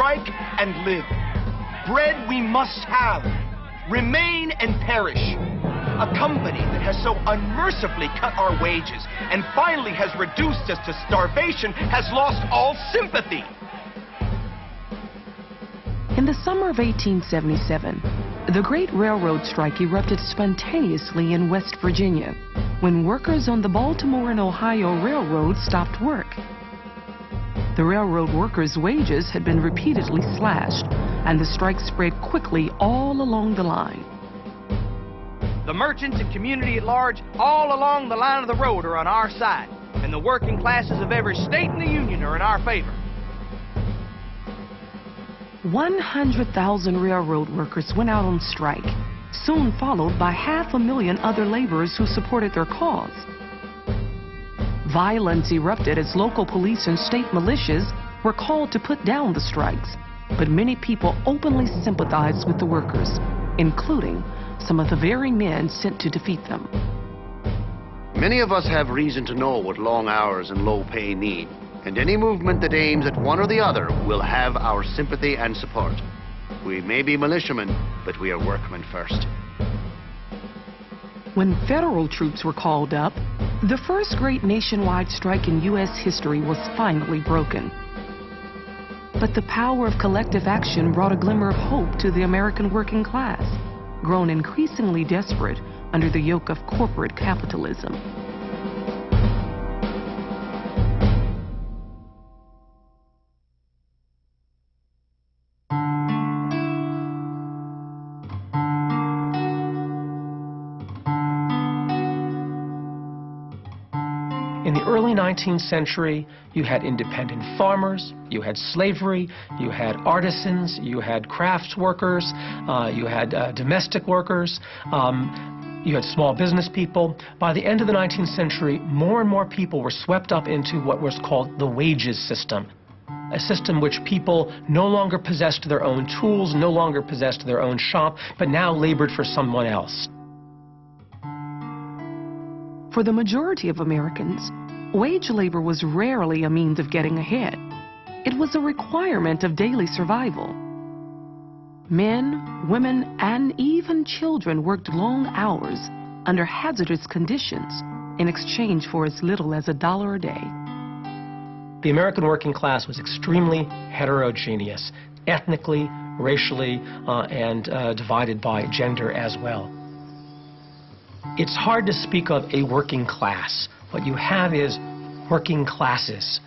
strike and live. Bread we must have. Remain and perish. A company that has so unmercifully cut our wages and finally has reduced us to starvation has lost all sympathy. In the summer of 1877, the Great Railroad Strike erupted spontaneously in West Virginia when workers on the Baltimore and Ohio Railroad stopped work. The railroad workers' wages had been repeatedly slashed, and the strike spread quickly all along the line. The merchants and community at large all along the line of the road are on our side, and the working classes of every state in the Union are in our favor. 100,000 railroad workers went out on strike, soon followed by 500,000 other laborers who supported their cause. Violence erupted as local police and state militias were called to put down the strikes, but many people openly sympathized with the workers, including some of the very men sent to defeat them. Many of us have reason to know what long hours and low pay mean, and any movement that aims at one or the other will have our sympathy and support. We may be militiamen, but we are workmen first. When federal troops were called up, the first great nationwide strike in U.S. history was finally broken. But the power of collective action brought a glimmer of hope to the American working class, grown increasingly desperate under the yoke of corporate capitalism. In the early 19th century, you had independent farmers, you had slavery, you had artisans, you had crafts workers, you had domestic workers, you had small business people. By the end of the 19th century, more and more people were swept up into what was called the wages system. A system which people no longer possessed their own tools, no longer possessed their own shop, but now labored for someone else. For the majority of Americans, wage labor was rarely a means of getting ahead. It was a requirement of daily survival. Men, women, and even children worked long hours under hazardous conditions in exchange for as little as $1 a day. The American working class was extremely heterogeneous, ethnically, racially, and divided by gender as well. It's hard to speak of a working class. What you have is working classes.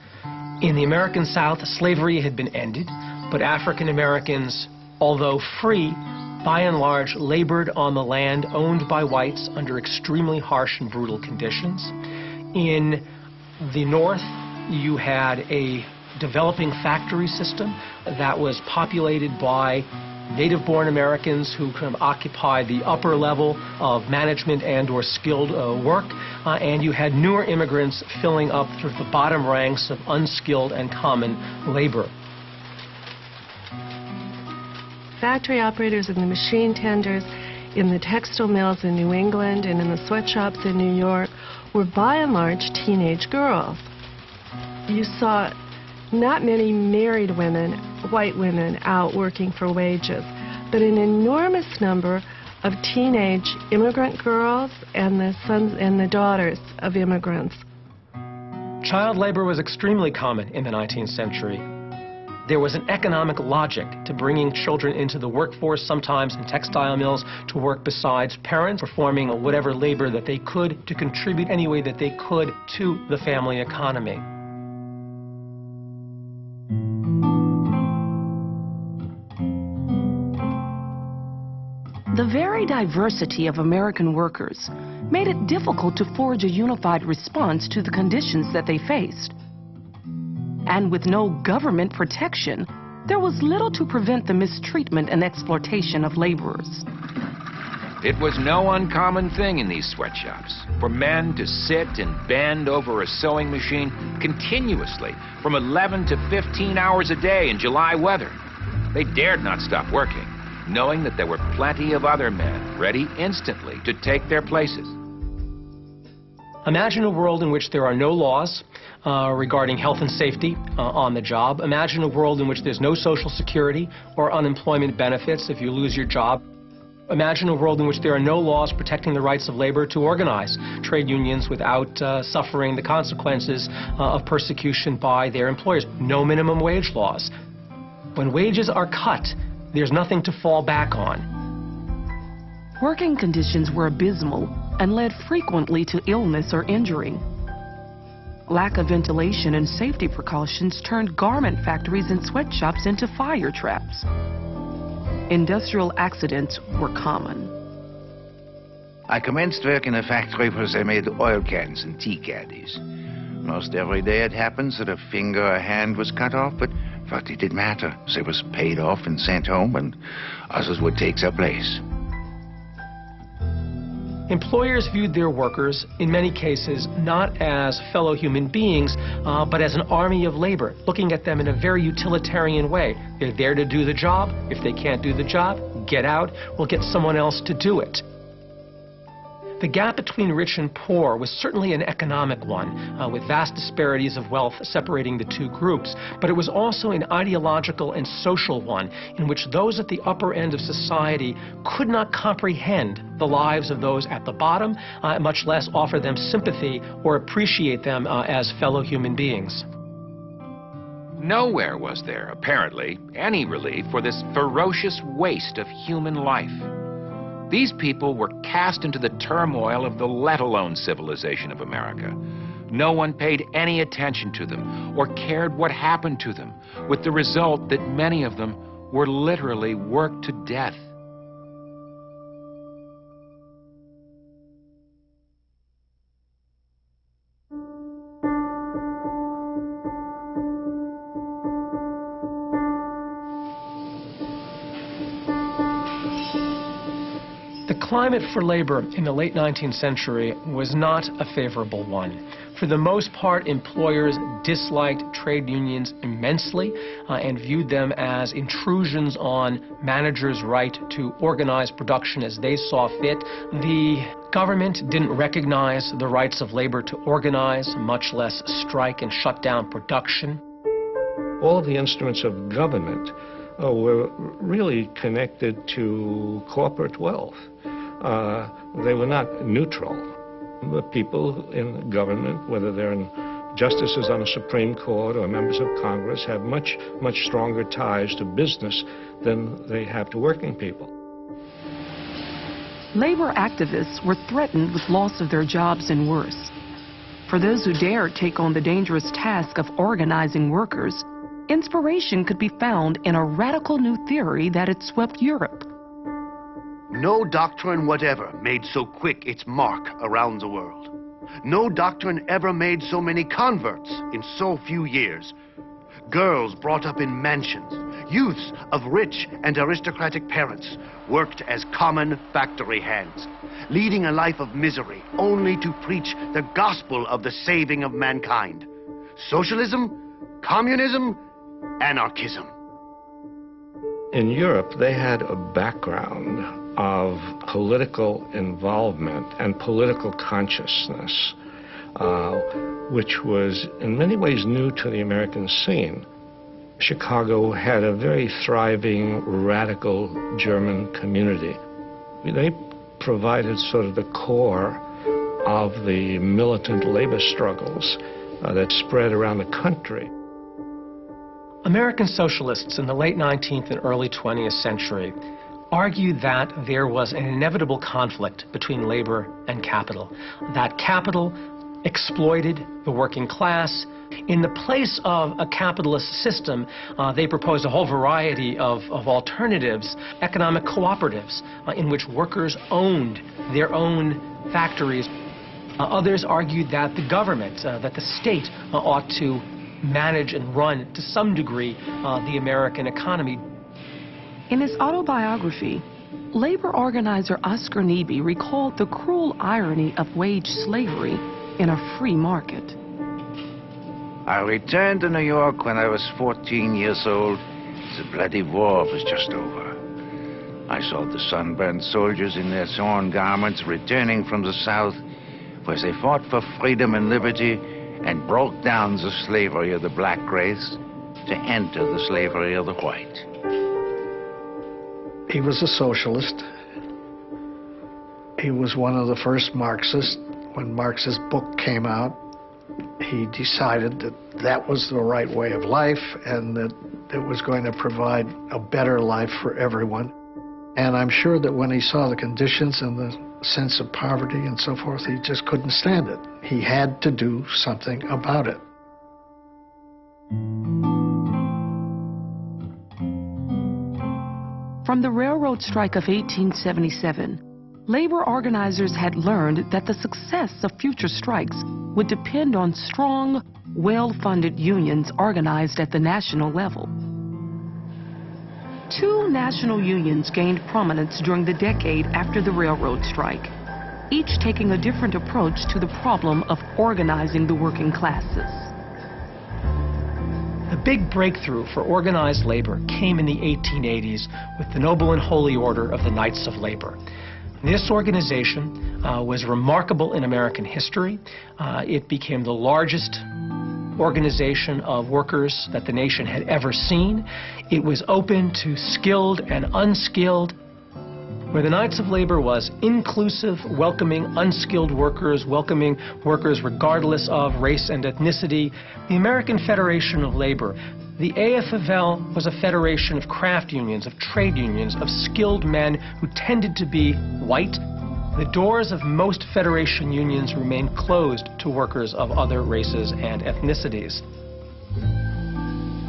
In the American South, slavery had been ended, but African Americans, although free, by and large labored on the land owned by whites under extremely harsh and brutal conditions. In the North, you had a developing factory system that was populated by native-born Americans who kind of occupied the upper level of management and or skilled work, and you had newer immigrants filling up sort of the bottom ranks of unskilled and common labor. Factory operators and the machine tenders in the textile mills in New England and in the sweatshops in New York were by and large teenage girls. You saw not many married women, white women, out working for wages, but an enormous number of teenage immigrant girls and the sons and the daughters of immigrants. Child labor was extremely common in the 19th century. There was an economic logic to bringing children into the workforce, sometimes in textile mills, to work besides parents, performing whatever labor that they could to contribute any way that they could to the family economy. The very diversity of American workers made it difficult to forge a unified response to the conditions that they faced. And with no government protection, there was little to prevent the mistreatment and exploitation of laborers. It was no uncommon thing in these sweatshops for men to sit and bend over a sewing machine continuously from 11 to 15 hours a day in July weather. They dared not stop working, knowing that there were plenty of other men ready instantly to take their places. Imagine a world in which there are no laws regarding health and safety on the job. Imagine a world in which there's no Social Security or unemployment benefits if you lose your job. Imagine a world in which there are no laws protecting the rights of labor to organize trade unions without suffering the consequences of persecution by their employers. No minimum wage laws. When wages are cut, there's nothing to fall back on. Working conditions were abysmal and led frequently to illness or injury. Lack of ventilation and safety precautions turned garment factories and sweatshops into fire traps. Industrial accidents were common. I commenced work in a factory where they made oil cans and tea caddies. Most every day it happens that a finger or hand was cut off, but what did it matter? They was paid off and sent home, and others would take their place. Employers viewed their workers, in many cases, not as fellow human beings, but as an army of labor, looking at them in a very utilitarian way. They're there to do the job. If they can't do the job, get out. We'll get someone else to do it. The gap between rich and poor was certainly an economic one, with vast disparities of wealth separating the two groups, but it was also an ideological and social one in which those at the upper end of society could not comprehend the lives of those at the bottom, much less offer them sympathy or appreciate them as fellow human beings. Nowhere was there, apparently, any relief for this ferocious waste of human life. These people were cast into the turmoil of the let-alone civilization of America. No one paid any attention to them or cared what happened to them, with the result that many of them were literally worked to death. The climate for labor in the late 19th century was not a favorable one. For the most part, employers disliked trade unions immensely and viewed them as intrusions on managers' right to organize production as they saw fit. The government didn't recognize the rights of labor to organize, much less strike and shut down production. All of the instruments of government were really connected to corporate wealth. They were not neutral. The people in government, whether they're justices on the Supreme Court or members of Congress, have much stronger ties to business than they have to working people. Labor activists were threatened with loss of their jobs and worse. For those who dared take on the dangerous task of organizing workers, inspiration could be found in a radical new theory that had swept Europe. No doctrine whatever made so quick its mark around the world. No doctrine ever made so many converts in so few years. Girls brought up in mansions, youths of rich and aristocratic parents worked as common factory hands, leading a life of misery only to preach the gospel of the saving of mankind. Socialism, communism, anarchism. In Europe, they had a background of political involvement and political consciousness, which was in many ways new to the American scene. Chicago had a very thriving, radical German community. They provided sort of the core of the militant labor struggles that spread around the country. American socialists in the late 19th and early 20th century argued that there was an inevitable conflict between labor and capital, that capital exploited the working class. In the place of a capitalist system, they proposed a whole variety of alternatives, economic cooperatives, in which workers owned their own factories. Others argued that the government, that the state ought to manage and run, to some degree, the American economy. In his autobiography, labor organizer Oscar Neebe recalled the cruel irony of wage slavery in a free market. I returned to New York when I was 14 years old. The bloody war was just over. I saw the sunburned soldiers in their torn garments returning from the South for they fought for freedom and liberty and broke down the slavery of the black race to enter the slavery of the white. He was a socialist. He was one of the first Marxists. When Marx's book came out, he decided that that was the right way of life and that it was going to provide a better life for everyone. And I'm sure that when he saw the conditions and the sense of poverty and so forth, he just couldn't stand it. He had to do something about it. From the railroad strike of 1877, labor organizers had learned that the success of future strikes would depend on strong, well-funded unions organized at the national level. Two national unions gained prominence during the decade after the railroad strike, each taking a different approach to the problem of organizing the working classes. The big breakthrough for organized labor came in the 1880s with the Noble and Holy Order of the Knights of Labor. This organization was remarkable in American history. It became the largest organization of workers that the nation had ever seen. It was open to skilled and unskilled, where the Knights of Labor was inclusive, welcoming unskilled workers, welcoming workers regardless of race and ethnicity. The American Federation of Labor, the AFL, was a federation of craft unions, of trade unions, of skilled men who tended to be white. The doors of most federation unions remained closed to workers of other races and ethnicities.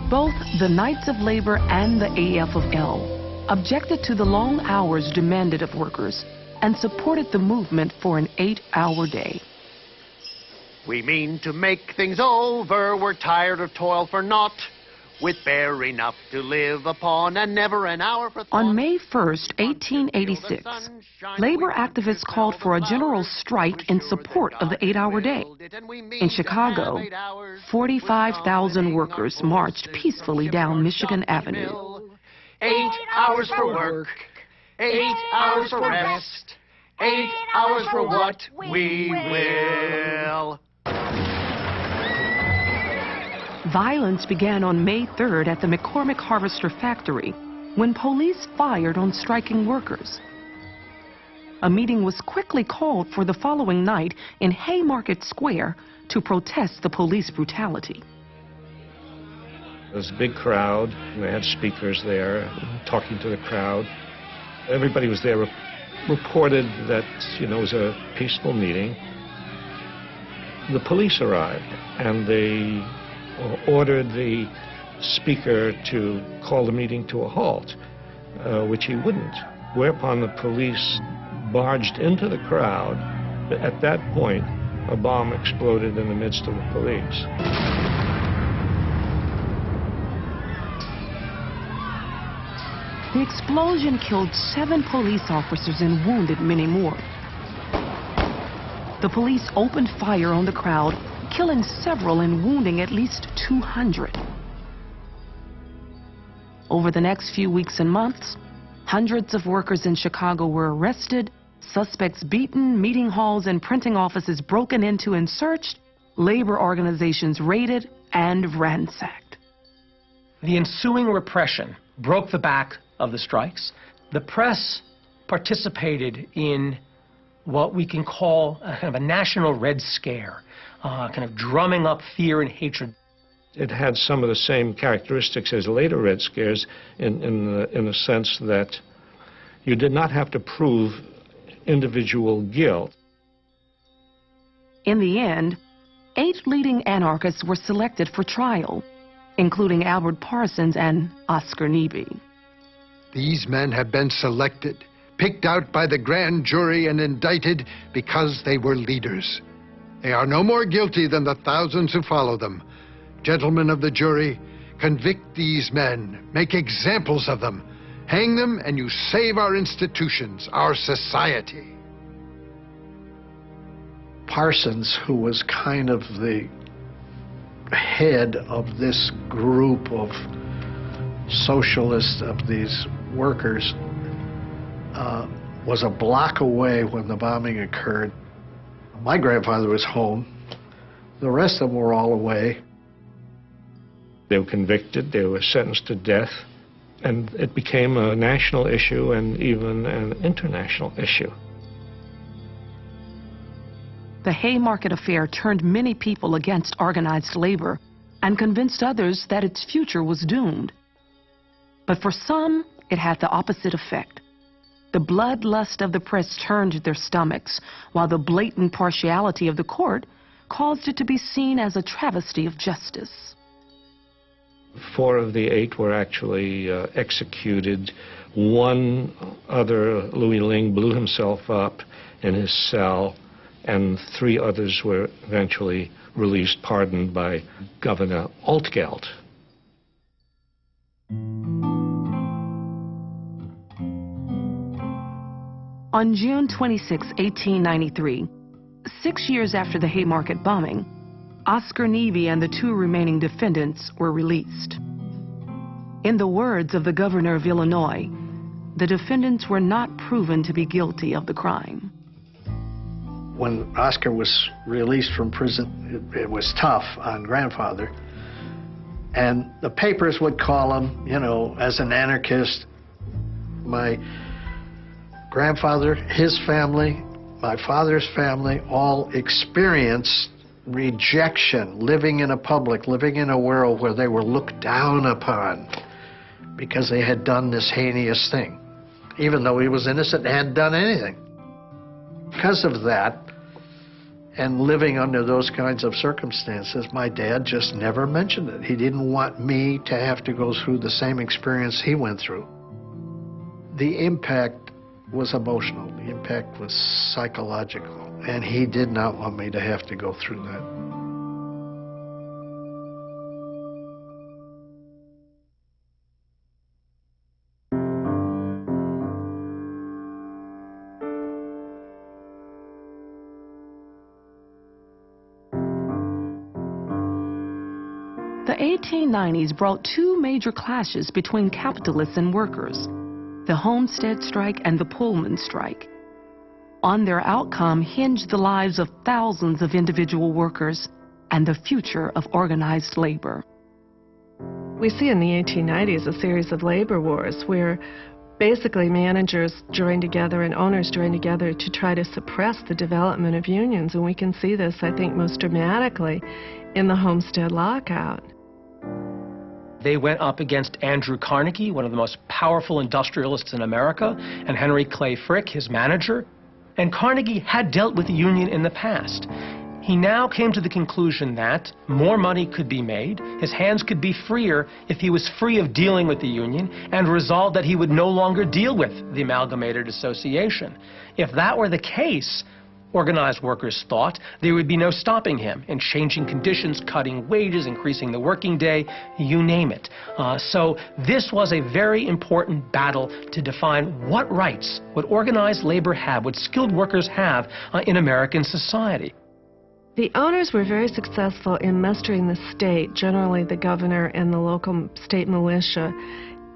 Both the Knights of Labor and the AFL objected to the long hours demanded of workers and supported the movement for an 8-hour day. We mean to make things over. We're tired of toil for naught, with bare enough to live upon and never an hour for thought. On May 1st, 1886, labor activists called for a general strike in support of the 8-hour day. In Chicago, 45,000 workers marched peacefully down Michigan Avenue. 8 hours for work, 8 hours for rest, 8 hours for what we will. Violence began on May 3rd at the McCormick Harvester factory when police fired on striking workers. A meeting was quickly called for the following night in Haymarket Square to protest the police brutality. There was a big crowd. They had speakers there talking to the crowd. Everybody was there, reported that, it was a peaceful meeting. The police arrived and they ordered the speaker to call the meeting to a halt, which he wouldn't. Whereupon the police barged into the crowd. At that point, a bomb exploded in the midst of the police. The explosion killed 7 police officers and wounded many more. The police opened fire on the crowd, killing several and wounding at least 200. Over the next few weeks and months, hundreds of workers in Chicago were arrested, suspects beaten, meeting halls and printing offices broken into and searched, labor organizations raided and ransacked. The ensuing repression broke the back of the strikes. The press participated in what we can call a national Red Scare, kind of drumming up fear and hatred. It had some of the same characteristics as later Red Scares in the sense that you did not have to prove individual guilt. In the end, 8 leading anarchists were selected for trial, including Albert Parsons and Oscar Neebe. These men have been selected, picked out by the grand jury and indicted because they were leaders. They are no more guilty than the thousands who follow them. Gentlemen of the jury, convict these men, make examples of them, hang them, and you save our institutions, our society. Parsons, who was kind of the head of this group of socialists, of these workers, was a block away when the bombing occurred. My grandfather was home. The rest of them were all away. They were convicted, they were sentenced to death, and it became a national issue and even an international issue. The Haymarket affair turned many people against organized labor and convinced others that its future was doomed. But for some, it had the opposite effect. The bloodlust of the press turned their stomachs, while the blatant partiality of the court caused it to be seen as a travesty of justice. 4 of the 8 were actually executed. One other, Louis Ling, blew himself up in his cell, and 3 others were eventually released, pardoned by Governor Altgeld. On June 26, 1893, 6 years after the Haymarket bombing, Oscar Neebe and the 2 remaining defendants were released. In the words of the governor of Illinois, the defendants were not proven to be guilty of the crime. When Oscar was released from prison, it was tough on grandfather. And the papers would call him, you know, as an anarchist. My grandfather, his family, my father's family all experienced rejection, living in a world where they were looked down upon because they had done this heinous thing, even though he was innocent and hadn't done anything. Because of that, and living under those kinds of circumstances, my dad just never mentioned it. He didn't want me to have to go through the same experience he went through. The impact was emotional. The impact was psychological. And he did not want me to have to go through that. The 1890s brought 2 major clashes between capitalists and workers, the Homestead Strike and the Pullman Strike. On their outcome hinged the lives of thousands of individual workers and the future of organized labor. We see in the 1890s a series of labor wars where basically managers joined together and owners joined together to try to suppress the development of unions. And we can see this, I think, most dramatically in the Homestead lockout. They went up against Andrew Carnegie, one of the most powerful industrialists in America, and Henry Clay Frick, his manager. And Carnegie had dealt with the union in the past. He now came to the conclusion that more money could be made, his hands could be freer if he was free of dealing with the union, and resolved that he would no longer deal with the Amalgamated Association. If that were the case, organized workers thought, there would be no stopping him in changing conditions, cutting wages, increasing the working day, you name it. So this was a very important battle to define what rights would organized labor have, what skilled workers have in American society. The owners were very successful in mustering the state, generally the governor and the local state militia,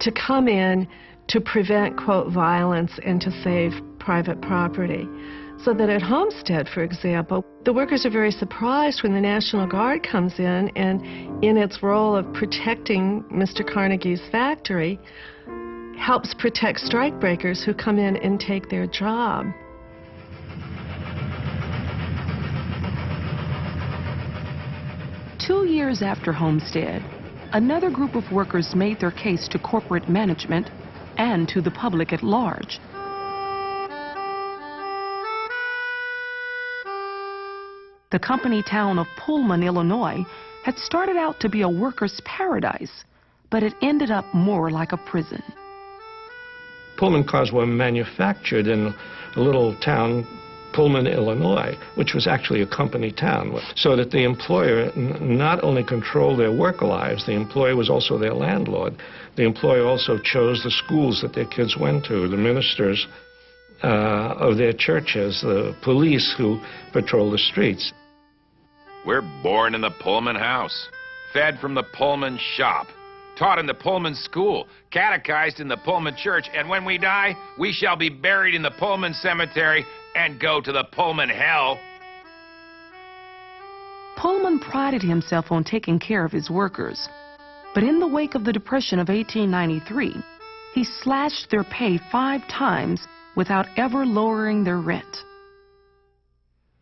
to come in to prevent, quote, violence and to save private property. So that at Homestead, for example, the workers are very surprised when the National Guard comes in and in its role of protecting Mr. Carnegie's factory, helps protect strikebreakers who come in and take their job. Two years after Homestead, another group of workers made their case to corporate management and to the public at large. The company town of Pullman, Illinois, had started out to be a workers' paradise, but it ended up more like a prison. Pullman cars were manufactured in a little town, Pullman, Illinois, which was actually a company town, so that the employer not only controlled their worker lives, the employer was also their landlord. The employer also chose the schools that their kids went to, the ministers of their churches, the police who patrol the streets. We're born in the Pullman house, fed from the Pullman shop, taught in the Pullman school, catechized in the Pullman church, and when we die, we shall be buried in the Pullman cemetery and go to the Pullman hell. Pullman prided himself on taking care of his workers. But in the wake of the Depression of 1893, he slashed their pay 5 times without ever lowering their rent.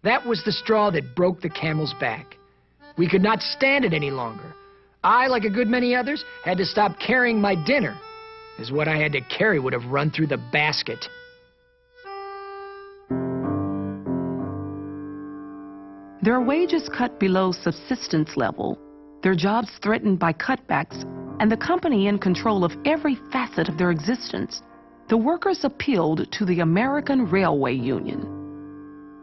That was the straw that broke the camel's back. We could not stand it any longer. I, like a good many others, had to stop carrying my dinner, as what I had to carry would have run through the basket. Their wages cut below subsistence level, their jobs threatened by cutbacks, and the company in control of every facet of their existence, the workers appealed to the American Railway Union,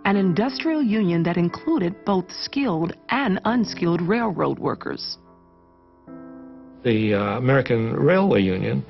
an industrial union that included both skilled and unskilled railroad workers. The American Railway Union